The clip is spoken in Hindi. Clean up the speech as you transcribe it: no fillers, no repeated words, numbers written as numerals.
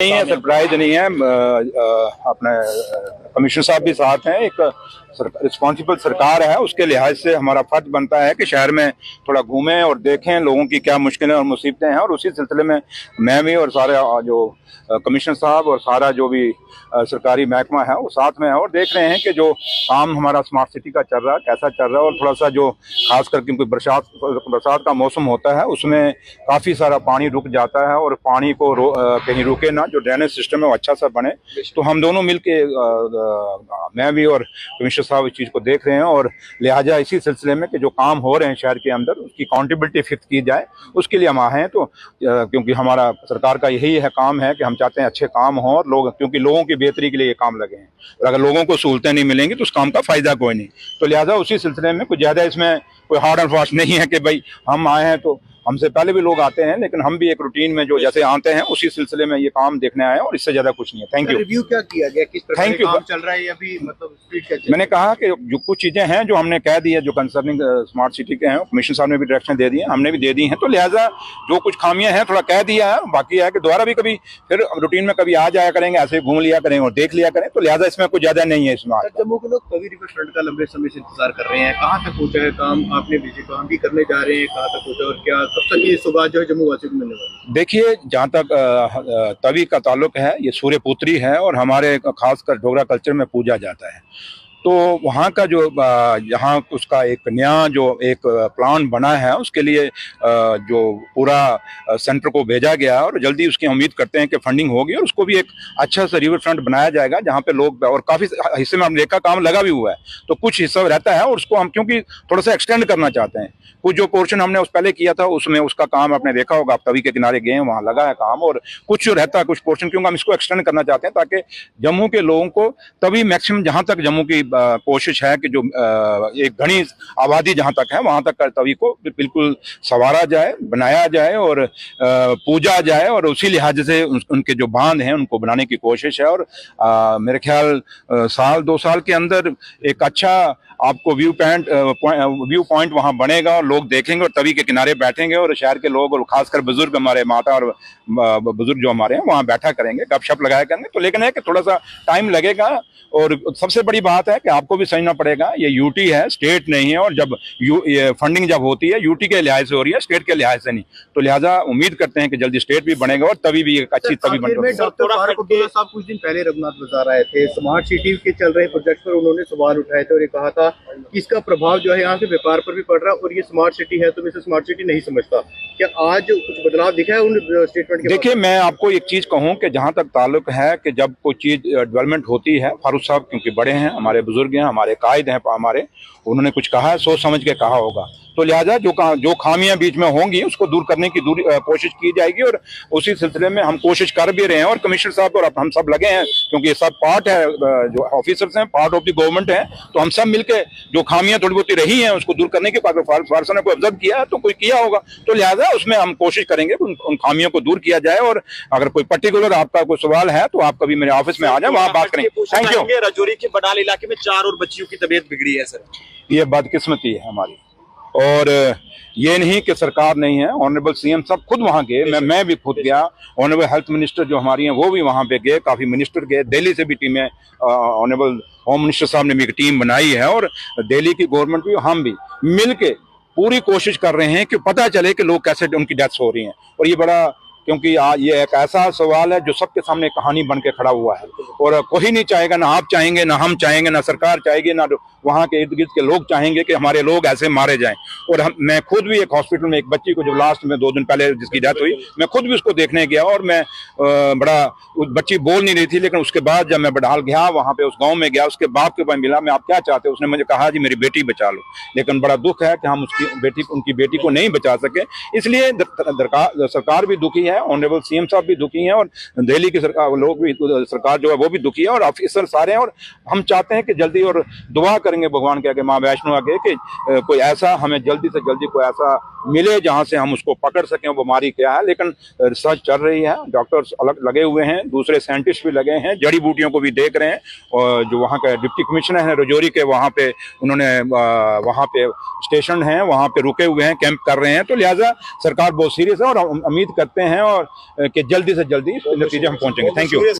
नहीं है, सरप्राइज नहीं है। अपने कमिश्नर साहब भी साथ हैं। एक रिस्पॉन्सिबल सरकार है, उसके लिहाज से हमारा फर्ज बनता है कि शहर में थोड़ा घूमें और देखें लोगों की क्या मुश्किलें और मुसीबतें हैं। और उसी सिलसिले में मैं भी और सारे जो कमिश्नर साहब और सारा जो भी सरकारी महकमा है वो साथ में है और देख रहे हैं कि जो काम हमारा स्मार्ट सिटी का चल रहा है कैसा चल रहा है। और थोड़ा सा जो खास करके कोई बरसात का मौसम होता है उसमें काफ़ी सारा पानी रुक जाता है और पानी को कहीं रुके ना, जो ड्रेनेज सिस्टम है वो अच्छा सा बने। तो हम दोनों मिलके मैं भी और कमिश्नर साहब इस चीज़ को देख रहे हैं और लिहाजा इसी सिलसिले में कि जो काम हो रहे हैं शहर के अंदर उसकी अकाउंटेबिलिटी फिक्स की जाए, उसके लिए हम आए हैं। तो क्योंकि हमारा सरकार का यही है काम है कि हम चाहते हैं अच्छे काम हों और लोग, क्योंकि लोगों की बेहतरी के लिए ये काम लगे हैं। और अगर लोगों को सहूलतें नहीं मिलेंगी तो उस काम का फायदा कोई नहीं। तो लिहाजा उसी सिलसिले में कुछ ज़्यादा इसमें कोई हार्ड एंड फास्ट नहीं है कि भाई हम आए हैं तो हमसे पहले भी लोग आते हैं, लेकिन हम भी एक रूटीन में जो जैसे आते हैं उसी सिलसिले में ये काम देखने आए हैं और इससे ज्यादा कुछ नहीं है। Thank you. रिव्यू क्या किया गया, किस प्रकार थैंक यू काम चल रहा है अभी, मतलब मैंने कहा कि जो कुछ चीजें हैं जो हमने कह दी है जो कंसर्निंग स्मार्ट सिटी के हैं, कमिश्नर साहब ने भी डायरेक्शन दे दी है, हमने भी दे दी हैं। तो लिहाजा जो कुछ खामियां हैं थोड़ा कह दिया है, बाकी है कि दोबारा भी कभी फिर रूटीन में कभी आ जाया करेंगे, ऐसे घूम लिया करेंगे और देख लिया करें। तो लिहाजा इसमें कुछ ज्यादा नहीं है। इसमें जम्मू के लोग तवी रिवर फ्रंट का लंबे समय से इंतजार कर रहे हैं, कहाँ तक पहुंचा है काम? आपने विजिट काम भी करने जा रहे हैं, कहाँ तक पहुंचा और क्या कब तक ये सुबह जो है जम्मू वासियों को मिलने वाली? देखिए, जहाँ तक तवी का ताल्लुक है, ये सूर्यपुत्री है और हमारे खासकर डोगरा कल्चर में पूजा जाता है। तो वहाँ का जो यहाँ उसका एक नया जो एक प्लान बना है उसके लिए जो पूरा सेंटर को भेजा गया और जल्दी उसकी उम्मीद करते हैं कि फंडिंग होगी और उसको भी एक अच्छा सा रिवर फ्रंट बनाया जाएगा जहाँ पे लोग, और काफ़ी हिस्से में हमने देखा काम लगा भी हुआ है। तो कुछ हिस्सा रहता है और उसको हम क्योंकि थोड़ा सा एक्सटेंड करना चाहते हैं। कुछ जो पोर्शन हमने उस पहले किया था उसमें उसका काम आपने देखा होगा, आप तवी के किनारे गए हैं वहाँ लगा है काम। और कुछ जो रहता है कुछ पोर्शन क्योंकि हम इसको एक्सटेंड करना चाहते हैं ताकि जम्मू के लोगों को तभी मैक्सिमम, जहाँ तक जम्मू की कोशिश है कि जो एक घनी आबादी जहाँ तक है वहाँ तक तवी को बिल्कुल संवारा जाए, बनाया जाए और पूजा जाए। और उसी लिहाज से उनके जो बांध हैं उनको बनाने की कोशिश है। और मेरे ख्याल साल 2 साल के अंदर एक अच्छा आपको व्यू पॉइंट वहाँ बनेगा और लोग देखेंगे और तवी के किनारे बैठेंगे और शहर के लोग और खासकर बुजुर्ग, हमारे माता और बुजुर्ग जो हमारे हैं वहाँ बैठा करेंगे, गपशप लगाया करेंगे। तो लेकिन है कि थोड़ा सा टाइम लगेगा और सबसे बड़ी बात है कि आपको भी समझना पड़ेगा ये यूटी है, स्टेट नहीं है। और जब ये फंडिंग जब होती है यूटी के लिहाज से हो रही है, स्टेट के लिहाज से नहीं। तो लिहाजा उम्मीद करते हैं कि जल्दी स्टेट भी बनेगा और तभी भी एक अच्छी तभी बनेगी। डॉक्टर फारूक अब्दुल्ला साहब कुछ दिन पहले रघुनाथ बाजार आए थे, स्मार्ट सिटी के चल रहे प्रोजेक्ट पर उन्होंने सवाल उठाए थे और ये कहा था कि इसका प्रभाव जो है यहाँ के व्यापार पर भी पड़ रहा है और ये स्मार्ट सिटी है तो मैं इसे स्मार्ट सिटी नहीं समझता। क्या आज कुछ बदलाव दिखा है उन स्टेटमेंट के? देखिए, मैं आपको एक चीज कहूँ कि जहाँ तक ताल्लुक है कि जब कोई चीज डेवलपमेंट होती है, फारूक साहब क्योंकि बड़े हैं, हमारे बुजुर्ग हैं, हमारे कायद हैं, हमारे उन्होंने कुछ कहा है सोच समझ के कहा होगा। तो लिहाजा जो खामियां बीच में होंगी उसको दूर करने की कोशिश की जाएगी और उसी सिलसिले में हम कोशिश कर भी रहे हैं। और कमिश्नर साहब और हम सब लगे हैं क्योंकि ये सब पार्ट है, जो ऑफिसर्स हैं पार्ट ऑफ द गवर्नमेंट है। तो हम सब मिलकर जो खामियां थोड़ी बहुत रही हैं उसको दूर करने के बाद फारसा ने कोई ऑब्जर्व किया है तो कोई किया होगा। तो लिहाजा उसमें हम कोशिश करेंगे उन खामियों को दूर किया जाए। और अगर कोई पर्टिकुलर आपका कोई सवाल है तो आप कभी मेरे ऑफिस में आ जाए, वहाँ बात करेंगे। Thank you. राजौरी के बडाल इलाके में 4 और बच्चियों की तबीयत बिगड़ी है सर। ये बदकिस्मती है हमारी और ये नहीं कि सरकार नहीं है। ऑनरेबल सीएम साहब खुद वहाँ गए, मैं भी खुद गया। ऑनरेबल हेल्थ मिनिस्टर जो हमारी हैं वो भी वहाँ पे गए, काफ़ी मिनिस्टर गए, दिल्ली से भी टीमें, ऑनरेबल होम मिनिस्टर साहब ने भी एक टीम बनाई है और दिल्ली की गवर्नमेंट भी हम भी मिल के पूरी कोशिश कर रहे हैं कि पता चले कि लोग कैसे उनकी डेथ्स हो रही हैं। और ये बड़ा, क्योंकि ये एक ऐसा सवाल है जो सबके सामने कहानी बन के खड़ा हुआ है और कोई नहीं चाहेगा, ना आप चाहेंगे, ना हम चाहेंगे, ना सरकार चाहेगी, ना वहाँ के इर्द गिर्द के लोग चाहेंगे कि हमारे लोग ऐसे मारे जाएं। और मैं खुद भी एक हॉस्पिटल में एक बच्ची को जो लास्ट में 2 दिन पहले जिसकी डेथ हुई, मैं खुद भी उसको देखने गया और मैं उस बच्ची बोल नहीं रही थी, लेकिन उसके बाद जब मैं बडाल गया, वहाँ पे उस गाँव में गया, उसके बाप के पास मिला, मैं आप क्या चाहते हो? उसने मुझे कहा जी मेरी बेटी बचा लो। लेकिन बड़ा दुख है कि हम उनकी बेटी को नहीं बचा सके, इसलिए सरकार भी दुखी है, ऑनरेबल सीएम साहब भी दुखी हैं और दिल्ली की सरकार लोग भी, सरकार जो है वो भी दुखी है और ऑफिसर सारे हैं। और हम चाहते हैं कि जल्दी, और दुआ करेंगे भगवान के आगे, माँ वैष्णो आगे, कि कोई ऐसा हमें जल्दी से जल्दी कोई ऐसा मिले जहां से हम उसको पकड़ सकें वो बीमारी क्या है। लेकिन रिसर्च चल रही है, डॉक्टर्स अलग लगे हुए हैं, दूसरे साइंटिस्ट भी लगे हैं, जड़ी बूटियों को भी देख रहे हैं। और जो वहाँ का डिप्टी कमिश्नर है राजौरी के, वहाँ पे उन्होंने वहाँ पे स्टेशन हैं, वहाँ पे रुके हुए हैं, कैंप कर रहे हैं। तो लिहाजा सरकार बहुत सीरियस है और उम्मीद करते हैं और कि जल्दी से जल्दी इस नतीजे हम पहुंचेंगे। Thank you.